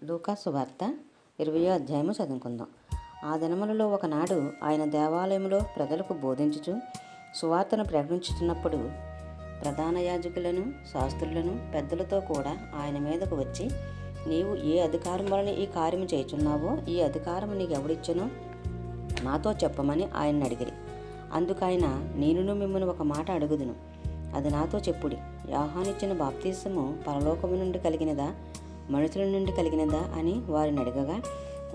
లూకా సువార్త 20వ అధ్యాయము చదువుకుందాం. ఆ దినములలో ఒకనాడు ఆయన దేవాలయంలో ప్రజలకు బోధించుచు సువార్తను ప్రకటించుతున్నప్పుడు ప్రధాన యాజకులను, శాస్త్రులను, పెద్దలతో కూడా ఆయన మీదకు వచ్చి, నీవు ఏ అధికారం వలన ఈ కార్యము చేయుచున్నావో, ఈ అధికారము నీకు ఎవడిచ్చునో నాతో చెప్పమని ఆయన అడిగిరి. అందుకైన, నేనును మిమ్మల్ని ఒక మాట అడుగుదును, అది నాతో చెప్పుడి. యోహానిచ్చిన బాప్తిసము పరలోకము నుండి కలిగినదా, మనుషుల నుండి కలిగినదా అని వారిని అడగగా,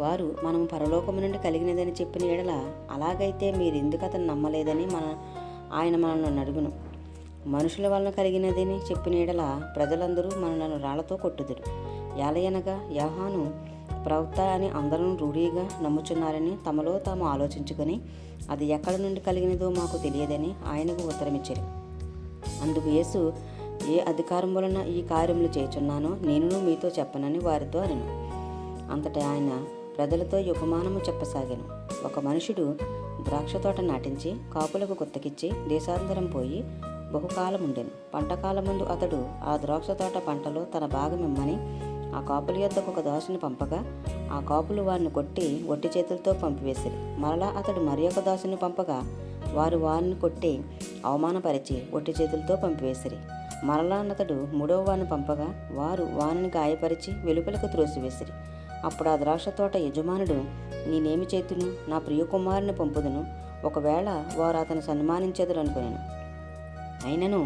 వారు మనము పరలోకము నుండి కలిగినదని చెప్పిన ఎడల, అలాగైతే మీరు ఎందుకు అతను నమ్మలేదని ఆయన మనల్ని అడుగును. మనుషుల వలన కలిగినదని చెప్పిన ఎడల ప్రజలందరూ మనలను రాళ్లతో కొట్టుదురు. ఏలయనగా యోహాను ప్రవక్త అని అందరూ రూఢిగా నమ్ముచున్నారని తమలో తాము ఆలోచించుకొని, అది ఎక్కడ నుండి కలిగినదో మాకు తెలియదని ఆయనకు ఉత్తరమిచ్చారు. అందుకు యేసు, ఏ అధికారం వలన ఈ కార్యములు చేయుచున్నానో నేనును మీతో చెప్పనని వారితో అనెను. అంతటా ఆయన ప్రజలతో ఈ ఉపమానము చెప్పసాగాను. ఒక మనుషుడు ద్రాక్షతోట నాటించి కాపులకు గుత్తకిచ్చి దేశాంతరం పోయి బహుకాలం ఉండెను. పంటకాలముందు అతడు ఆ ద్రాక్షతోట పంటలో తన భాగమిమ్మని ఆ కాపుల యొద్దకు ఒక దాసుని పంపగా, ఆ కాపులు వారిని కొట్టి ఒట్టి చేతులతో పంపివేసిరి. మరలా అతడు మరి ఒక దాసుని పంపగా, వారు వారిని కొట్టి అవమానపరిచి ఒట్టి చేతులతో పంపివేసిరి. మరలా అతడు మూడవ వారిని పంపగా, వారు వారిని గాయపరిచి వెలుపలకు త్రోసివేసిరి. అప్పుడు ఆ ద్రాక్ష తోట యజమానుడు, నేనేమి చేతును, నా ప్రియకుమారుని పంపుదును, ఒకవేళ వారు అతను సన్మానించెదరు అనుకునేను. అయినను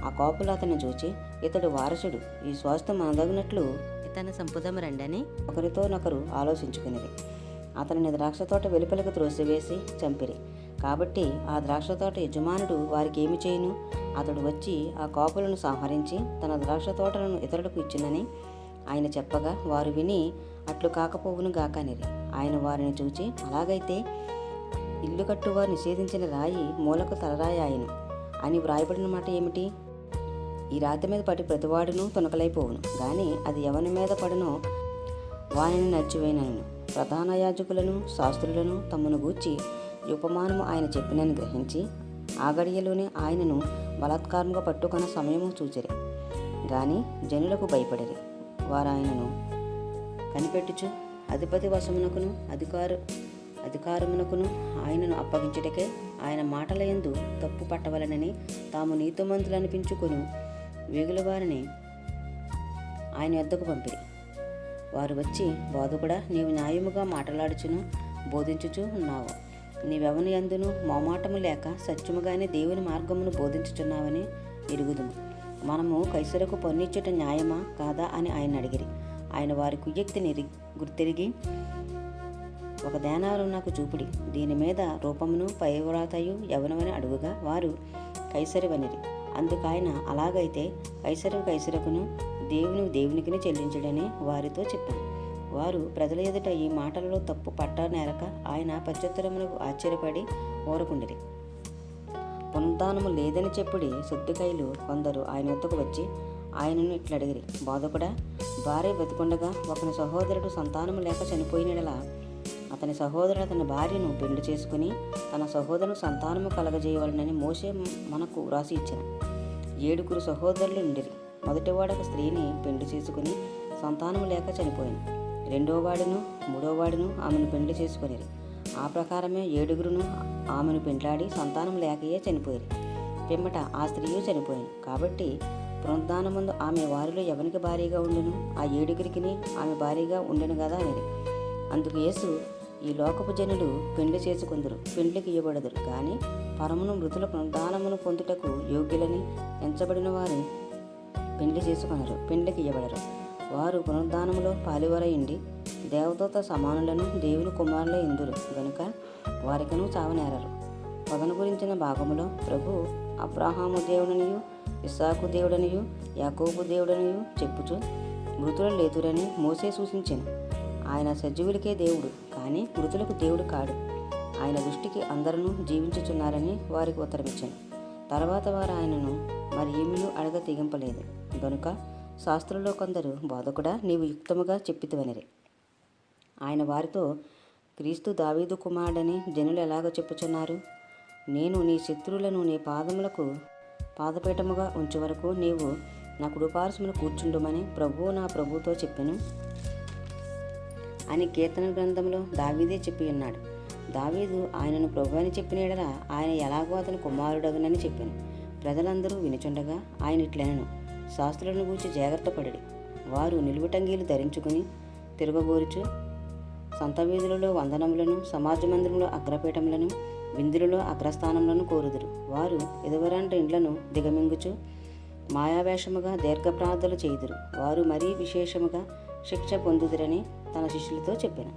ఆ కాపులు అతన్ని చూచి, ఇతడు వారసుడు, ఈ స్వాస్థ్యం మనదగినట్లు ఇతన్ని సంపుదము రండని ఒకరితోనొకరు ఆలోచించుకునేది. అతనిని ద్రాక్ష తోట వెలుపలకు త్రోసివేసి చంపిరి. కాబట్టి ఆ ద్రాక్ష తోట యజమానుడు వారికి ఏమి చేయును? అతడు వచ్చి ఆ కాపులను సంహరించి తన ద్రాక్ష తోటలను ఇతరులకు ఇచ్చినని ఆయన చెప్పగా, వారు విని, అట్లు కాకపోవును గాకనిరి. ఆయన వారిని చూచి, అలాగైతే ఇల్లు కట్టువారు నిషేధించిన రాయి మూలకు తలరాయి ఆయను అని వ్రాయబడిన మాట ఏమిటి? ఈ రాతి మీద పడి ప్రతివాడును తునకలైపోవును, గాని అది ఎవని మీద పడునో వానిని నడిచివేయనను. ప్రధాన యాజకులను, శాస్త్రులను తమను గూర్చి ఉపమానము ఆయన చెప్పినని గ్రహించి ఆ గడియలోనే ఆయనను బలాత్కారంగా పట్టుకున్న సమయము చూచిరి. గాని జనులకు భయపడిరి. వారు ఆయనను కనిపెట్టుచు అధిపతి వశమునకును అధికారమునకును ఆయనను అప్పగించుటకే ఆయన మాటల యందు తప్పు పట్టవలనని తాము నీతిమంతులు అనిపించుకుని వేగుల వారిని ఆయన యొద్దకు పంపిరి. వారు వచ్చి, బోధకుడా, నీవు న్యాయముగా మాట్లాడుచును బోధించుచు ఉన్నావు. నీవెవని యందును మోమాటము లేక సత్యముగానే దేవుని మార్గమును బోధించుచున్నావని ఎరుగుదుము. మనము కైసరకు పన్నిచ్చుట న్యాయమా కాదా అని ఆయన అడిగిరి. ఆయన వారి కుయ్యక్తిని గుర్తిరిగి, ఒక దేనారం నాకు చూపుడి, దీని మీద రూపమును పైవ్రాతయు ఎవనవని అడుగుగా, వారు కైసరివనిరి. అందుకైన, అలాగైతే కైసరుకును దేవునికిని చెల్లించుడని వారితో చెప్పాను. వారు ప్రజల ఎదుట ఈ మాటలలో తప్పు పట్టనేరక ఆయన ప్రత్యుత్తరములకు ఆశ్చర్యపడి ఊరకుండిరి. పునరుద్ధానము లేదని చెప్పుడి శుద్ధికైలు కొందరు ఆయన వద్దకు వచ్చి ఆయనను ఇట్లడిగిరి, బోధకుడా, భార్య బతికుండగా ఒకని సహోదరుడు సంతానము లేక చనిపోయినలా అతని సహోదరుడు అతని భార్యను పెళ్లి చేసుకుని తన సహోదరుని సంతానము కలగజేయవలనని మోషే మనకు వ్రాసి ఇచ్చిన. 7 సహోదరులు ఉండిరి. మొదటివాడొక స్త్రీని పెళ్లి చేసుకుని సంతానము లేక చనిపోయింది. 2వ వాడును 3వ వాడును ఆమెను పెళ్లి చేసుకునిరి. ఆ ప్రకారమే 7 ఆమెను పెండ్లాడి సంతానం లేకయే చనిపోయిరి. పిమ్మట ఆ స్త్రీయు చనిపోయింది. కాబట్టి పునరుద్ధానముందు ఆమె వారిలో ఎవరికి భారీగా ఉండును? ఆ 7 ఆమె భారీగా ఉండెను కదా అనేది. అందుకు యేసు, ఈ లోకపు జనులు పెండ్లి చేసుకుందరు, పెండ్లికి ఇవ్వబడదురు, కానీ పరమును మృతుల పునరుద్ధానమును పొందుటకు యోగ్యులని ఎంచబడిన వారు పెండ్లి చేసుకొనరు, పెండ్లికి ఇవ్వబడరు. వారు పునరుద్ధానములో పాలివరయుండి దేవదూత సమానులను దేవుని కుమారులే ఇందురు గనుక వారికను చావనేరరు. పదను గురించిన భాగములో ప్రభు అబ్రహాము దేవుడనియు, ఇస్సాకు దేవుడనియు, యాకోబు దేవుడనియు చెప్పుచు మృతులు లేతురని మోసే సూచించెను. ఆయన సజీవులకే దేవుడు, కానీ మృతులకు దేవుడు కాడు. ఆయన దృష్టికి అందరూ జీవించుచున్నారని వారికి ఉత్తరమిచ్చాను. తర్వాత వారు ఆయనను మరి ఏమీ అడగ తెగింపలేదు. గనుక శాస్త్రుల్లో కొందరు, బోధకుడా, నీవు యుక్తముగా చెప్పితివనిరి. ఆయన వారితో, క్రీస్తు దావీదు కుమారుడని జనులు ఎలాగ చెప్పుచున్నారు? నేను నీ శత్రువులను నీ పాదములకు పాదపీఠముగా ఉంచు వరకు నీవు నా కుడిపార్శ్వమున కూర్చుండుమని ప్రభువు నా ప్రభువుతో చెప్పెను. అని కీర్తన గ్రంథంలో దావీదే చెప్పి ఉన్నాడు. దావీదు ఆయనను ప్రభు అని చెప్పిన యెడల ఆయన ఎలాగో అతని కుమారుడగునని చెప్పాను. ప్రజలందరూ వినుచుండగా ఆయన ఇట్లనెను, శాస్త్రులను గూర్చి జాగ్రత్త పడిడి. వారు నిలువుటంగీలు ధరించుకుని తిరగగోరుచు సంత వీధులలో వందనములను, సమాజ మందిరంలో అగ్రపీఠములను, విందులలో అగ్రస్థానములను కోరుదురు. వారు ఎదువరంట ఇండ్లను దిగమింగుచు మాయావేషముగా దీర్ఘ ప్రార్థనలు చేయుదురు. వారు మరీ విశేషముగా శిక్ష పొందుదురని తన శిష్యులతో చెప్పాను.